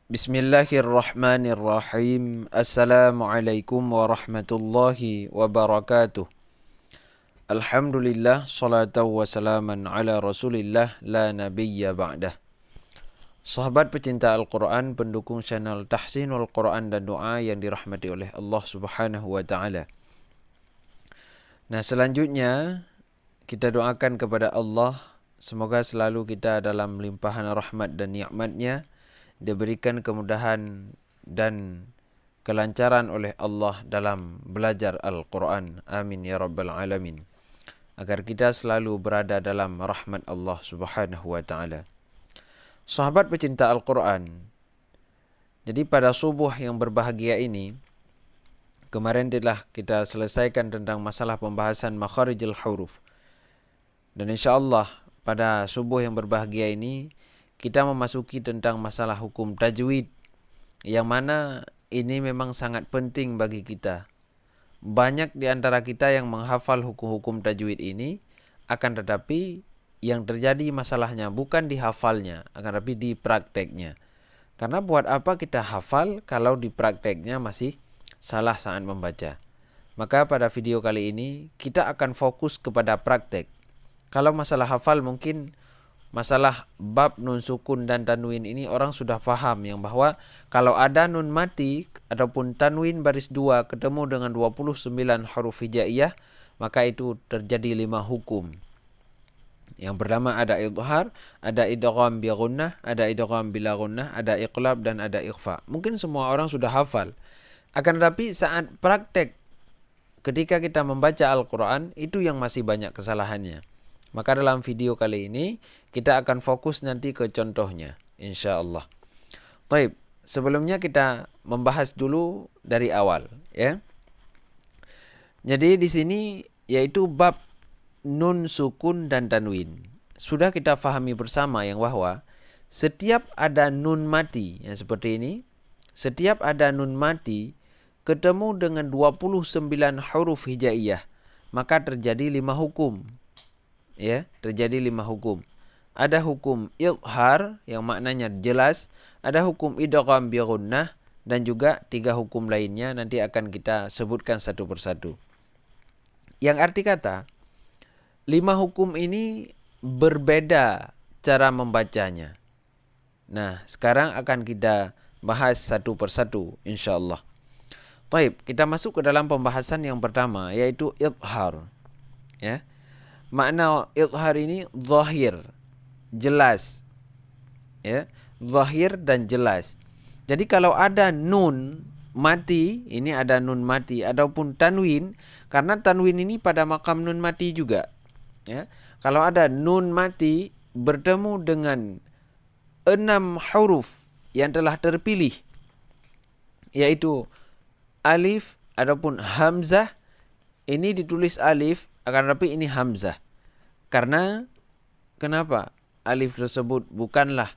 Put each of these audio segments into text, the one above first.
Bismillahirrahmanirrahim. Assalamualaikum warahmatullahi wabarakatuh. Alhamdulillah, salatu wassalaman ala rasulillah, la nabiyya ba'dah. Sahabat pecinta Al-Quran, pendukung channel Tahsinul Quran dan Doa yang dirahmati oleh Allah subhanahu wa ta'ala. Nah, selanjutnya kita doakan kepada Allah, semoga selalu kita dalam limpahan rahmat dan nikmat-Nya, diberikan kemudahan dan kelancaran oleh Allah dalam belajar Al-Quran. Amin ya rabbal alamin. Agar kita selalu berada dalam rahmat Allah subhanahu wa ta'ala. Sahabat pecinta Al-Quran, jadi pada subuh yang berbahagia ini, kemarin telah kita selesaikan tentang masalah pembahasan makharijul huruf. Dan insyaAllah pada subuh yang berbahagia ini, kita memasuki tentang masalah hukum tajwid, yang mana ini memang sangat penting bagi kita. Banyak di antara kita yang menghafal hukum-hukum tajwid ini, akan tetapi yang terjadi masalahnya bukan di hafalnya, akan tetapi di prakteknya. Karena buat apa kita hafal kalau di prakteknya masih salah saat membaca. Maka pada video kali ini kita akan fokus kepada praktek. Kalau masalah hafal mungkin masalah bab nun sukun dan tanwin ini orang sudah paham, yang bahwa kalau ada nun mati ataupun tanwin baris 2 ketemu dengan 29 huruf hijaiyah, maka itu terjadi 5 hukum. Yang pertama ada idhar, ada idgham bi gunnah, ada idgham bila gunnah, ada iqlab dan ada ikhfa. Mungkin semua orang sudah hafal. Akan tetapi saat praktek ketika kita membaca Al-Quran, itu yang masih banyak kesalahannya. Maka dalam video kali ini kita akan fokus nanti ke contohnya, insyaallah. Baik, sebelumnya kita membahas dulu dari awal, ya. Jadi di sini yaitu bab nun sukun dan tanwin. Sudah kita fahami bersama yang bahwa setiap ada nun mati yang seperti ini, setiap ada nun mati ketemu dengan 29 huruf hijaiyah, maka terjadi 5 hukum. Ya, terjadi 5 hukum. Ada hukum idhar yang maknanya jelas, ada hukum idgham bi gunnah, dan juga 3 hukum lainnya nanti akan kita sebutkan satu persatu. Yang arti kata 5 hukum ini berbeda cara membacanya. Nah, sekarang akan kita bahas satu persatu insyaallah. Baik, kita masuk ke dalam pembahasan yang pertama, yaitu idhar. Ya. Makna idhar ini zahir, jelas. Ya, zahir dan jelas. Jadi kalau ada nun mati, ini ada nun mati ataupun tanwin, karena tanwin ini pada makam nun mati juga. Ya, kalau ada nun mati bertemu dengan 6 huruf yang telah terpilih, yaitu alif ataupun hamzah, ini ditulis alif akan tetapi ini hamzah. Karena kenapa? Alif tersebut bukanlah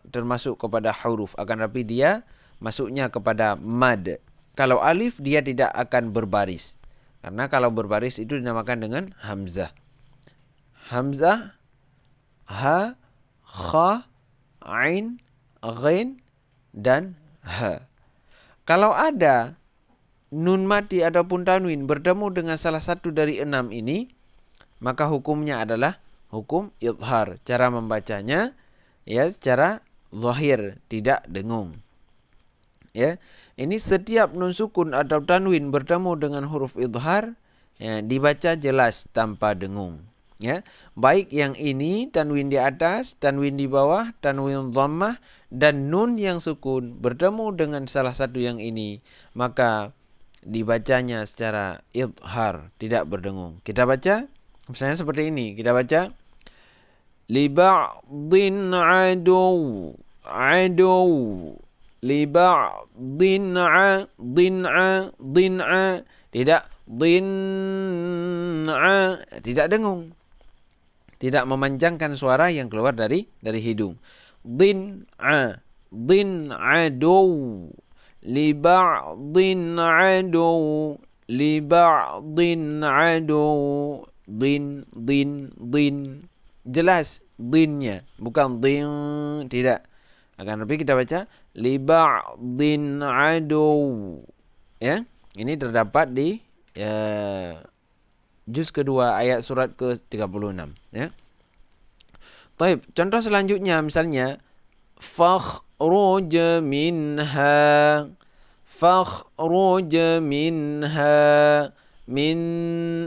termasuk kepada huruf, akan tetapi dia masuknya kepada mad. Kalau alif dia tidak akan berbaris. Karena kalau berbaris itu dinamakan dengan hamzah. Hamzah, ha, kha, ain, ghain, dan ha. Kalau ada nun mati ataupun tanwin bertemu dengan salah satu dari 6 ini, maka hukumnya adalah hukum idhar. Cara membacanya ya secara zahir, tidak dengung. Ya, ini setiap nun sukun atau tanwin bertemu dengan huruf idhar, ya, dibaca jelas tanpa dengung. Ya, baik yang ini tanwin di atas, tanwin di bawah, tanwin dhammah, dan nun yang sukun bertemu dengan salah satu yang ini, maka dibacanya secara idhar, tidak berdengung. Kita baca misalnya seperti ini. Kita baca li ba'dhin adu li ba'dhin din'a, tidak din'a, tidak dengung, tidak memanjangkan suara yang keluar dari hidung. Din'a, din'adu, li ba'dhin adu, li ba'dhin adu, din. Jelas dinnya, bukan din, tidak. Akan tapi kita baca li ba'din adu. Ya, ini terdapat di juz kedua ayat surat ke-36, ya. Baik, contoh selanjutnya misalnya fakhruj minha. Fakhruj minha min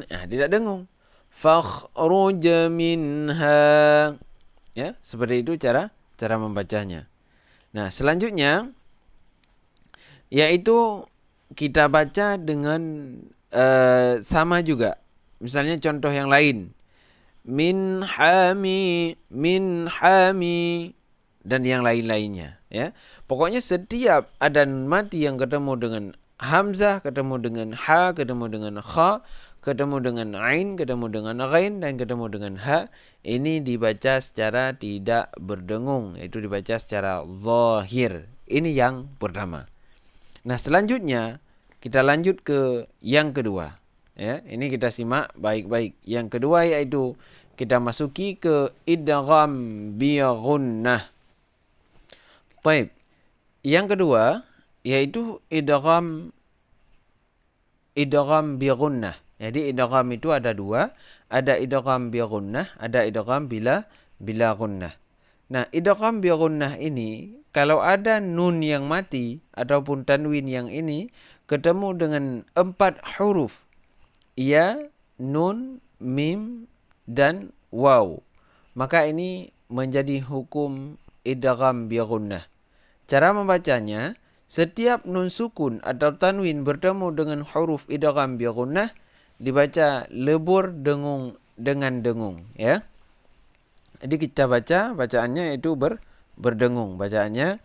tidak dengung. Fakhruj minha. Ya, seperti itu cara membacanya. Nah, selanjutnya yaitu kita baca dengan sama juga. Misalnya contoh yang lain. Min hami dan yang lain-lainnya, ya. Pokoknya setiap ada nun mati yang ketemu dengan hamzah, ketemu dengan ha, ketemu dengan kha, ketemu dengan ain, ketemu dengan ghain, dan ketemu dengan ha, ini dibaca secara tidak berdengung, yaitu dibaca secara zahir. Ini yang pertama. Nah, selanjutnya kita lanjut ke yang kedua. Ya, ini kita simak baik-baik. Yang kedua yaitu kita masuki ke idgham bi ghunnah. Baik. Yang kedua yaitu idgham bi ghunnah. Jadi idgham itu ada dua, ada idgham bi ghunnah, ada idgham bila ghunnah. Nah, idgham bi ghunnah ini kalau ada nun yang mati ataupun tanwin yang ini ketemu dengan 4 huruf, ya, nun, mim, dan waw, maka ini menjadi hukum idgham bi ghunnah. Cara membacanya, setiap nun sukun atau tanwin bertemu dengan huruf idgham bi ghunnah dibaca lebur dengung dengan dengung, ya. Jadi kita bacaannya itu berdengung, bacaannya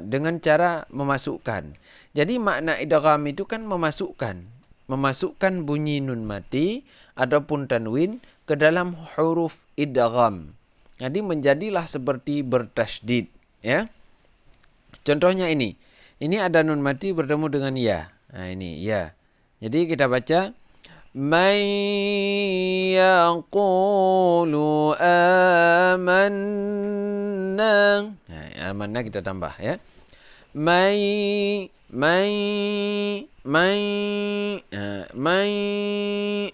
dengan cara memasukkan. Jadi makna idgham itu kan memasukkan bunyi nun mati ataupun tanwin ke dalam huruf idgham. Jadi menjadilah seperti bertasydid, ya. Contohnya ini. Ini ada nun mati bertemu dengan ya. Nah, ini ya. Jadi kita baca man yaqulu amanna. Nah, amanna kita tambah, ya. Mai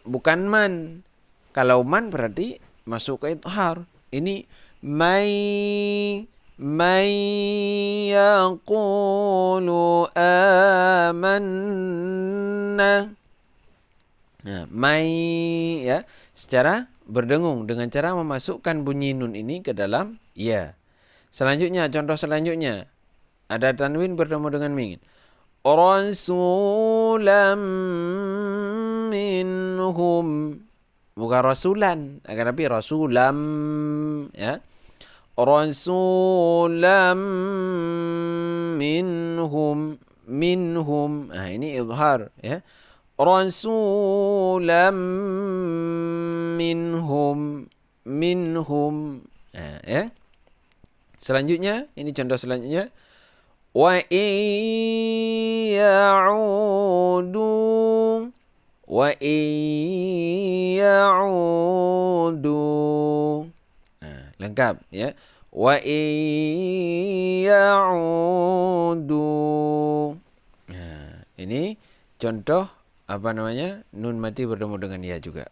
bukan man. Kalau man berarti masuk ke ithar. Ini mai yaqulu amanna. Nah, mai, ya, secara berdengung dengan cara memasukkan bunyi nun ini ke dalam ya. Selanjutnya, contoh selanjutnya ada tanwin bertemu dengan min. Rasulam minhum, bukan rasulan, akan tapi rasulam, ya. Rasulam minhum. Nah, ini izhar, ya. Rasulam minhum. Nah, ya. Selanjutnya, ini contoh selanjutnya. Wa iya'udu. Nah, lengkap, ya. Wa iya'udu. Nah, ini contoh nun mati bertemu dengan ya juga.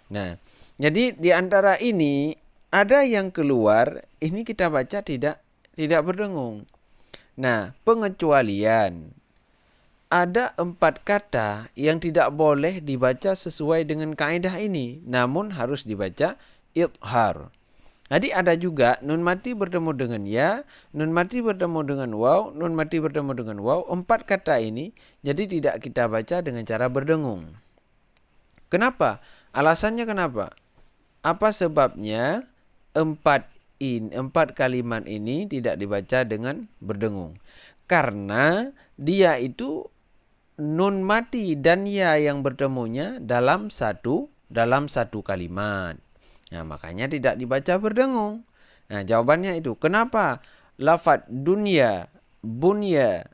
Nah, jadi di antara ini ada yang keluar, ini kita baca tidak berdengung. Nah, pengecualian. Ada 4 kata yang tidak boleh dibaca sesuai dengan kaidah ini, namun harus dibaca ithar. Jadi ada juga nun mati bertemu dengan ya, nun mati bertemu dengan waw, nun mati bertemu dengan waw. 4 kata ini jadi tidak kita baca dengan cara berdengung. Kenapa? Alasannya kenapa? Apa sebabnya 4 kalimat ini tidak dibaca dengan berdengung? Karena dia itu nun mati dan ya yang bertemunya dalam satu kalimat. Nah, makanya tidak dibaca berdengung. Nah, jawabannya itu. Kenapa? Lafaz dunya, bunya,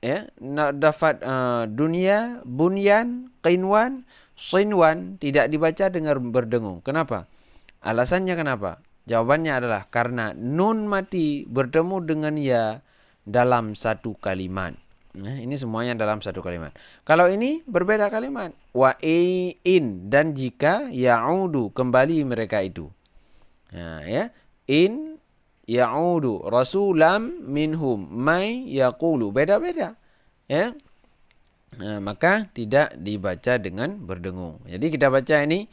ya, lafaz dunya, bunyan, qinwan, sinwan tidak dibaca dengan berdengung. Kenapa? Alasannya kenapa? Jawabannya adalah karena nun mati bertemu dengan ya dalam satu kalimat. Nah, ini semuanya dalam satu kalimat. Kalau ini berbeda kalimat. Wa in, dan jika ya'udu, kembali mereka itu. Nah, ya. In ya'udu rasulam minhum may yaqulu. Beda-beda. Ya. Nah, maka tidak dibaca dengan berdengung. Jadi kita baca ini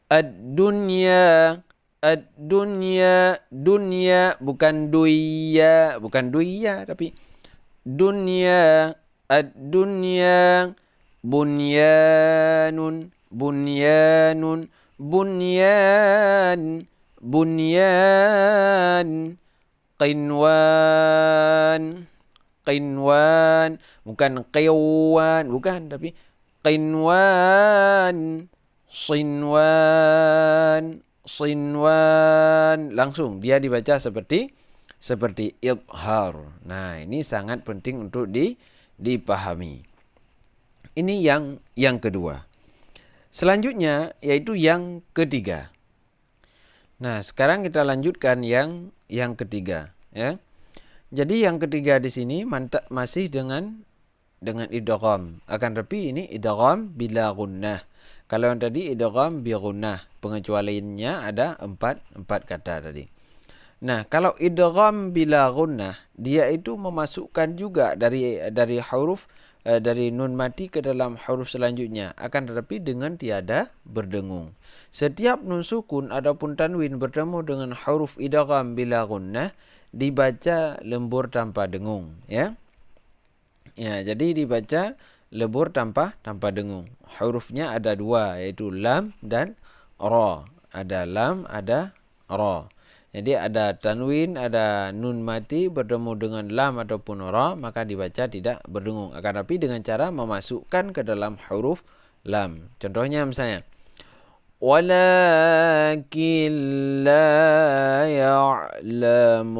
ad-dunya, ad-dunya, dunya, bukan duya, tapi dunya, ad-dunya, bunyanun, bunyanun, bunyan, bunyan, qinwan, qinwan, bukan qiwan, bukan, tapi qinwan, sinwan, sinwan, langsung dia dibaca seperti idhar. Nah, ini sangat penting untuk dipahami. Ini yang kedua. Selanjutnya yaitu yang ketiga. Nah, sekarang kita lanjutkan yang ketiga, ya. Jadi yang ketiga di sini masih dengan idgham. Akan tetapi ini idgham bila gunnah. Kalau yang tadi idgham bi gunnah, pengecualiannya ada empat kata tadi. Nah, kalau idgham bila gunnah, dia itu memasukkan juga dari huruf dari nun mati ke dalam huruf selanjutnya, akan tetapi dengan tiada berdengung. Setiap nun sukun ataupun tanwin bertemu dengan huruf idgham bila gunnah dibaca lembur tanpa dengung, ya. Ya, jadi dibaca lembur tanpa dengung. Hurufnya ada dua, yaitu lam dan ra. Ada lam, ada ra. Jadi ada tanwin, ada nun mati bertemu dengan lam ataupun ra, maka dibaca tidak berdengung. Akan tapi dengan cara memasukkan ke dalam huruf lam. Contohnya misalnya, walakin la ya'lamun.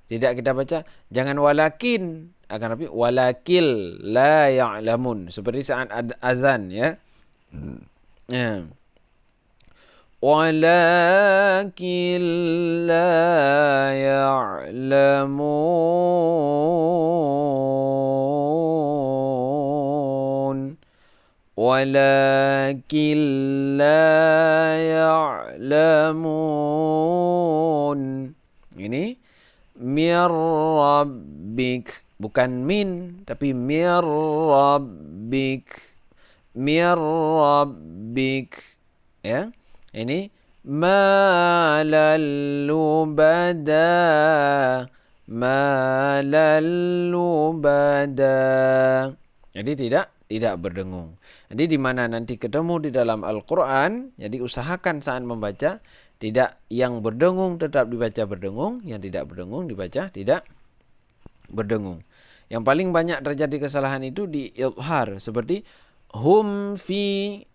Tidak kita baca, jangan walakin, akan tapi walakil la ya'lamun. Seperti saat azan, ya. Ya. Walakin la ya'lamun. Walakin la ya'lamun. Ini mir rabbik, bukan min, tapi mir rabbik. Mir rabbik, ya. Ini malalubada, malalubada. Jadi tidak berdengung. Jadi di mana nanti ketemu di dalam Al-Qur'an, jadi usahakan saat membaca tidak yang berdengung tetap dibaca berdengung, yang tidak berdengung dibaca tidak berdengung. Yang paling banyak terjadi kesalahan itu di idhar, seperti hum fi,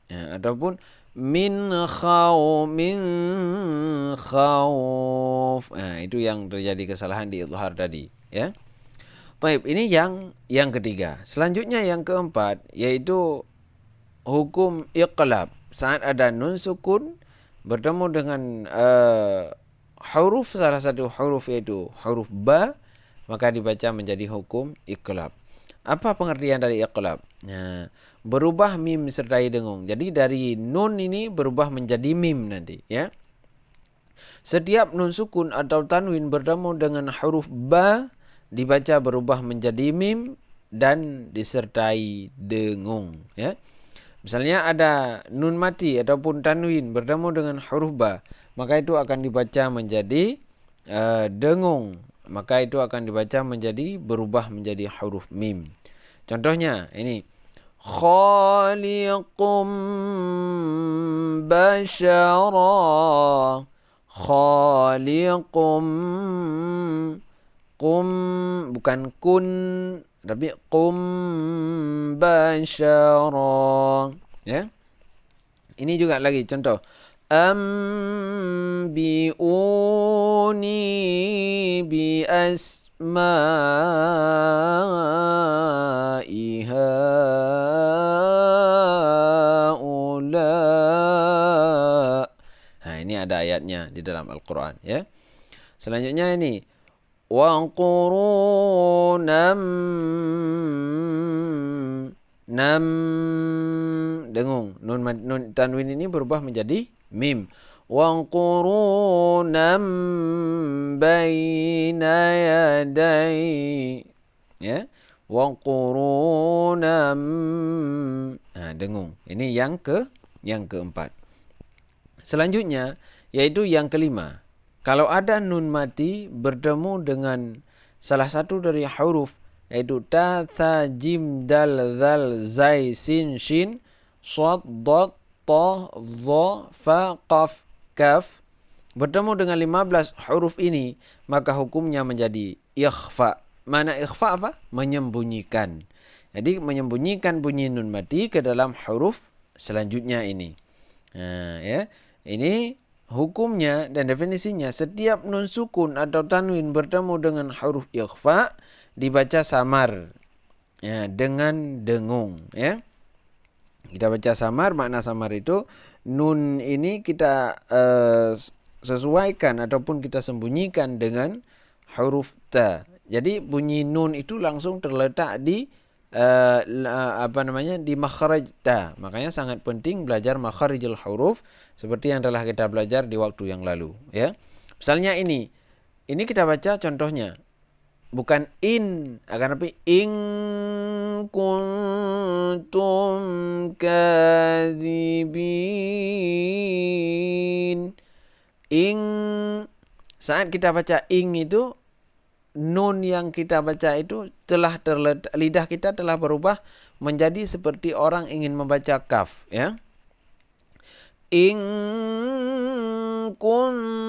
ataupun min khawf. Itu yang terjadi kesalahan di idhar tadi, ya. Baik, ini yang ketiga. Selanjutnya yang keempat yaitu hukum iqlab. Saat ada nun sukun bertemu dengan huruf, salah satu huruf yaitu huruf ba, maka dibaca menjadi hukum iqlab. Apa pengertian dari iqlab? Nah, berubah mim sertai dengung. Jadi dari nun ini berubah menjadi mim nanti, ya. Setiap nun sukun atau tanwin bertemu dengan huruf ba dibaca berubah menjadi mim dan disertai dengung, ya. Misalnya ada nun mati ataupun tanwin bertemu dengan huruf ba, maka itu akan dibaca menjadi dengung. Maka itu akan dibaca menjadi berubah menjadi huruf mim. Contohnya ini, khaliqum basyara, khaliqum, qum, bukan kun, tapi qum basyara, ya. Ini juga lagi contoh, ambiuni bi asma'i haula. Ini ada ayatnya di dalam Al-Quran, ya. Selanjutnya ini wa qurunam nam dengung, nun tanwin ini berubah menjadi mim. Wa qurunam baina yaday, ya. Wa qurunam, dengung. Ini yang keempat. Selanjutnya yaitu yang kelima. Kalau ada nun mati bertemu dengan salah satu dari huruf, yaitu ta, tha, jim, dal, zal, zai, sin, shin, shad, dad, ta, dha, fa, qaf, kaf, bertemu dengan 15 huruf ini, maka hukumnya menjadi ikhfa. Mana ikhfa apa? Menyembunyikan. Jadi menyembunyikan bunyi nun mati ke dalam huruf selanjutnya ini. Ya. Ini hukumnya dan definisinya, setiap nun sukun atau tanwin bertemu dengan huruf ikhfa dibaca samar, ya, dengan dengung, ya. Kita baca samar, makna samar itu nun ini kita sesuaikan ataupun kita sembunyikan dengan huruf ta. Jadi bunyi nun itu langsung terletak di di makhraj ta. Makanya sangat penting belajar makhrijul huruf seperti yang telah kita belajar di waktu yang lalu, ya. Misalnya ini kita baca contohnya bukan in, akan tapi in kuntum kadzibin. In, saat kita baca ing itu, nun yang kita baca itu telah terletak, lidah kita telah berubah menjadi seperti orang ingin membaca kaf, ya. In kuntum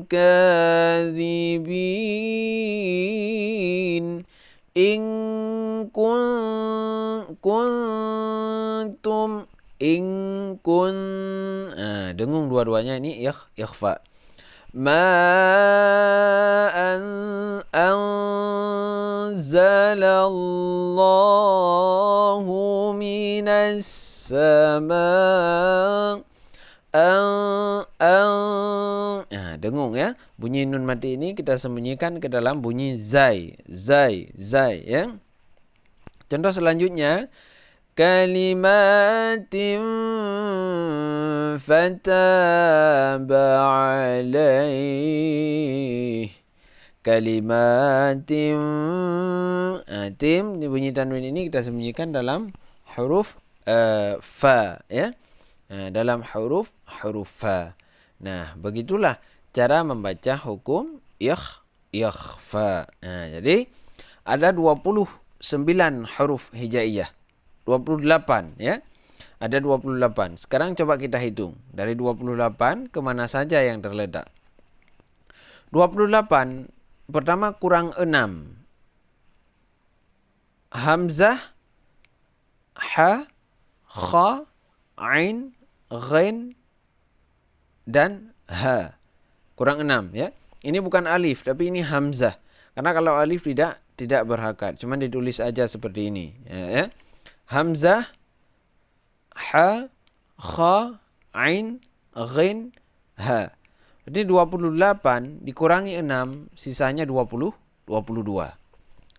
kadzibin. In kuntum, in kun, dengung dua-duanya ini ikhfa. Ma anzalallahu minas sama. Dengung, ya. Bunyi nun mati ini kita sembunyikan ke dalam bunyi zai, ya. Contoh selanjutnya, kalimatin fataba alaih. Kalimatin, tim bunyi tanwin ini kita sembunyikan dalam huruf fa, ya. Dalam huruf fa. Nah, begitulah cara membaca hukum ikhfa. Jadi ada 29 huruf hijaiyah. 28, ya. Ada 28. Sekarang coba kita hitung. Dari 28 kemana saja yang terletak. 28, pertama kurang 6. Hamzah, ha, kha, ain, ghain, dan ha. Kurang 6, ya. Ini bukan alif, tapi ini hamzah. Karena kalau alif tidak berhakat, cuma ditulis aja seperti ini, ya. Hamzah, ha, kha, ain, ghain, ha. Jadi 28 dikurangi 6, sisanya 22.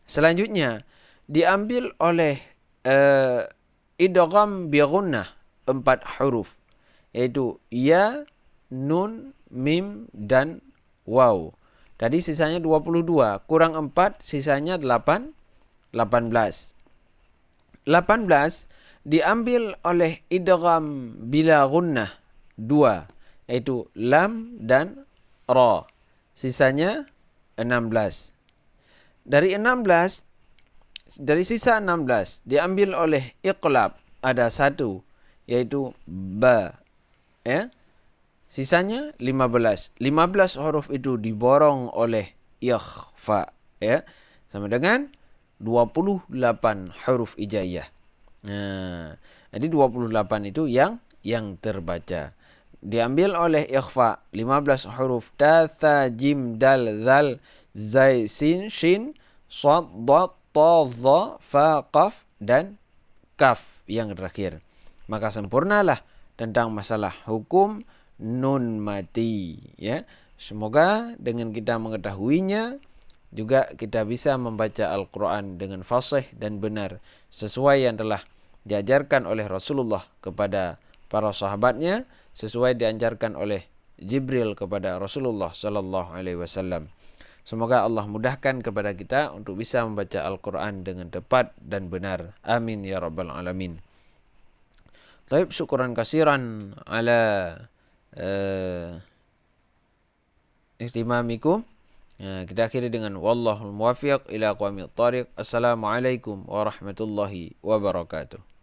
Selanjutnya diambil oleh idgham bi ghunnah 4 huruf, yaitu ya, nun, mim, dan waw. Tadi sisanya 22, kurang 4, sisanya 18. 18 diambil oleh idgham bila ghunnah 2, yaitu lam dan ra. Sisanya 16. Dari sisa 16 diambil oleh iqlab, ada 1, yaitu ba, ya. Sisanya 15. 15 huruf itu diborong oleh ikhfa, ya. Sama dengan 28 huruf hijaiyah. Nah, jadi 28 itu yang terbaca. Diambil oleh ikhfa 15 huruf ta, tha, jim, dal, zal, zai, sin, shin, shad, dad, ta, dha, fa, qaf, dan kaf yang terakhir. Maka sempurnalah tentang masalah hukum nun mati, ya. Semoga dengan kita mengetahuinya juga kita bisa membaca Al-Quran dengan fasih dan benar sesuai yang telah diajarkan oleh Rasulullah kepada para sahabatnya, sesuai diajarkan oleh Jibril kepada Rasulullah sallallahu alaihi wasallam. Semoga Allah mudahkan kepada kita untuk bisa membaca Al-Quran dengan tepat dan benar. Amin ya rabbal alamin. Taib, syukuran kasiran ala ihtimamikum. Kita akhiri dengan wallahul muwaffiq ila aqwamit thariq. Assalamualaikum warahmatullahi wabarakatuh.